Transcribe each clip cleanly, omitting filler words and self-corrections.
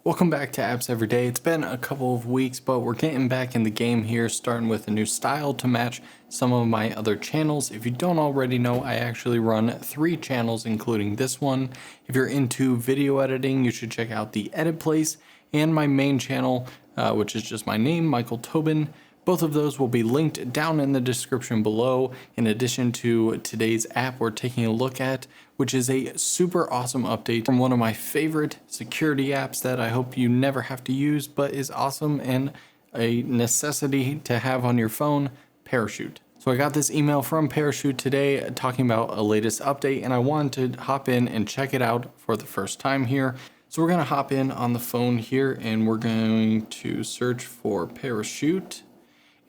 Welcome back to Apps Every Day. It's been a couple of weeks, but we're getting back in the game here, starting with a new style to match some of my other channels. If you don't already know, I actually run 3 channels, including this one. If you're into video editing, you should check out the Edit Place and my main channel, which is just my name, Michael Tobin. Both of those will be linked down in the description below, in addition to today's app we're taking a look at, which is a super awesome update from one of my favorite security apps that I hope you never have to use, but is awesome and a necessity to have on your phone, Parachute. So I got this email from Parachute today talking about a latest update, and I wanted to hop in and check it out for the first time here. So we're gonna hop in on the phone here and we're going to search for Parachute.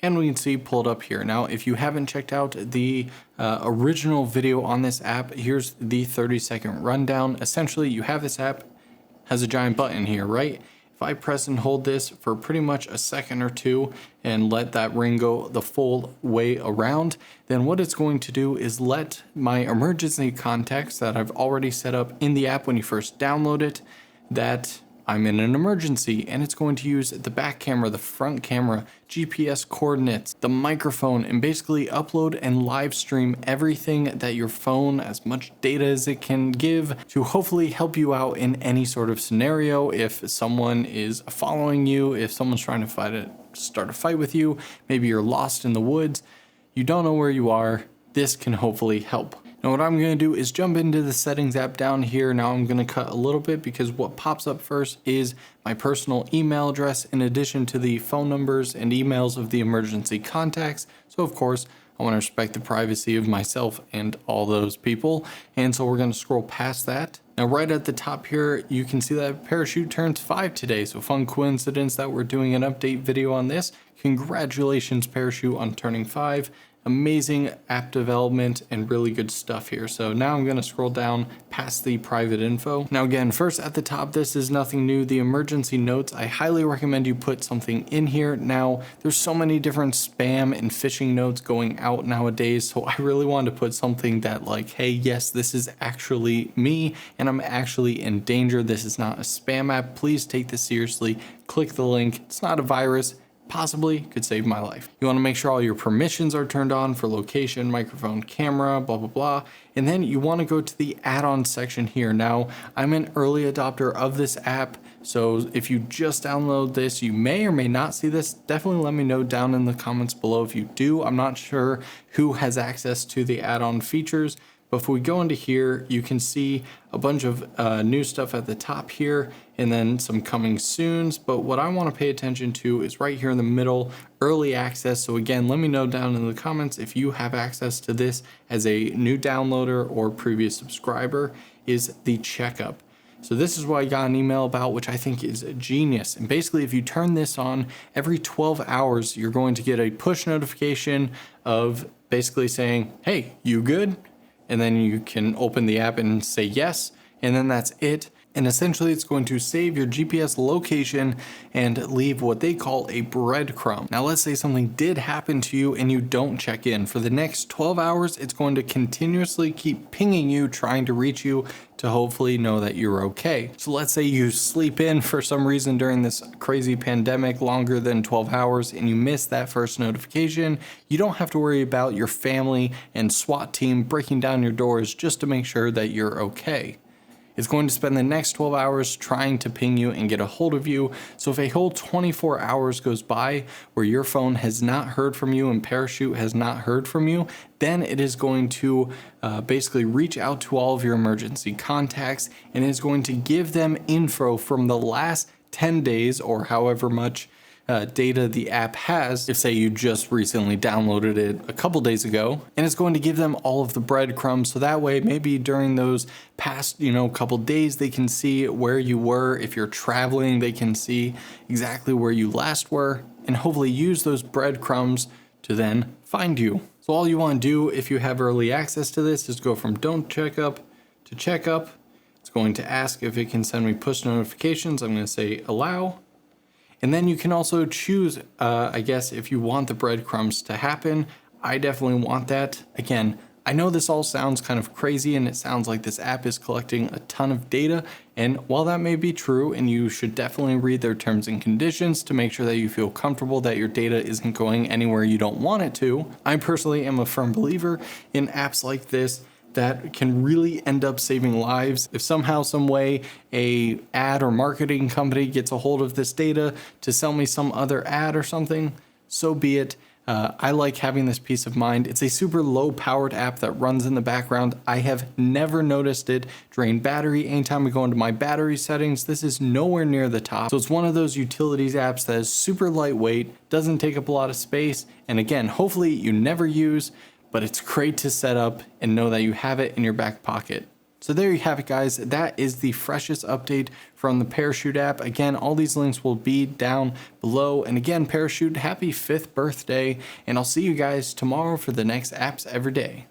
And we can see pulled up here. Now, if you haven't checked out the original video on this app, here's the 30-second rundown. Essentially, you have this app, has a giant button here, right? If I press and hold this for pretty much a second or two and let that ring go the full way around, then what it's going to do is let my emergency contacts that I've already set up in the app when you first download it, that I'm in an emergency, and it's going to use the back camera, the front camera, GPS coordinates, the microphone, and basically upload and live stream everything that your phone, as much data as it can give, to hopefully help you out in any sort of scenario. If someone is following you, if someone's trying to start a fight with you, maybe you're lost in the woods, you don't know where you are, this can hopefully help. Now what I'm going to do is jump into the settings app down here. Now I'm going to cut a little bit because what pops up first is my personal email address in addition to the phone numbers and emails of the emergency contacts. So of course I want to respect the privacy of myself and all those people. And so we're going to scroll past that. Now right at the top here, you can see that Parachute turns 5 today. So fun coincidence that we're doing an update video on this. Congratulations Parachute on turning 5. Amazing app development and really good stuff here. So now I'm going to scroll down past the private info. Now again, first at the top, this is nothing new. The emergency notes, I highly recommend you put something in here. Now there's so many different spam and phishing notes going out nowadays. So I really wanted to put something that like, hey, yes, this is actually me and I'm actually in danger. This is not a spam app. Please take this seriously. Click the link. It's not a virus. Possibly could save my life. You want to make sure all your permissions are turned on for location, microphone, camera, blah, blah, blah. And then you want to go to the add-on section here. Now, I'm an early adopter of this app. So if you just download this, you may or may not see this. Definitely let me know down in the comments below if you do. I'm not sure who has access to the add-on features. But if we go into here, you can see a bunch of new stuff at the top here and then some coming soons. But what I want to pay attention to is right here in the middle, early access. So again, let me know down in the comments if you have access to this as a new downloader or previous subscriber, is the Checkup. So this is what I got an email about, which I think is genius. And basically, if you turn this on, every 12 hours, you're going to get a push notification of basically saying, hey, you good? And then you can open the app and say yes, and then that's it. And essentially it's going to save your GPS location and leave what they call a breadcrumb. Now let's say something did happen to you and you don't check in. For the next 12 hours, it's going to continuously keep pinging you, trying to reach you to hopefully know that you're okay. So let's say you sleep in for some reason during this crazy pandemic longer than 12 hours and you miss that first notification. You don't have to worry about your family and SWAT team breaking down your doors just to make sure that you're okay. It's going to spend the next 12 hours trying to ping you and get a hold of you. So if a whole 24 hours goes by where your phone has not heard from you and Parachute has not heard from you, then it is going to basically reach out to all of your emergency contacts and is going to give them info from the last 10 days or however much data the app has, if say you just recently downloaded it a couple days ago, and it's going to give them all of the breadcrumbs. So that way, maybe during those past, couple days, they can see where you were. If you're traveling, they can see exactly where you last were and hopefully use those breadcrumbs to then find you. So all you want to do if you have early access to this is go from don't checkup to checkup. It's going to ask if it can send me push notifications. I'm going to say allow. And then you can also choose, I guess, if you want the breadcrumbs to happen. I definitely want that. Again, I know this all sounds kind of crazy and it sounds like this app is collecting a ton of data, and while that may be true and you should definitely read their terms and conditions to make sure that you feel comfortable that your data isn't going anywhere you don't want it to, I personally am a firm believer in apps like this that can really end up saving lives. If somehow, some way, a ad or marketing company gets a hold of this data to sell me some other ad or something, so be it. I like having this peace of mind. It's a super low powered app that runs in the background. I have never noticed it drain battery. Anytime I go into my battery settings, this is nowhere near the top. So it's one of those utilities apps that is super lightweight, doesn't take up a lot of space, and again, hopefully you never use, but it's great to set up and know that you have it in your back pocket. So there you have it, guys. That is the freshest update from the Parachute app. Again, all these links will be down below. And again, Parachute, happy 5th birthday. And I'll see you guys tomorrow for the next Apps Every Day.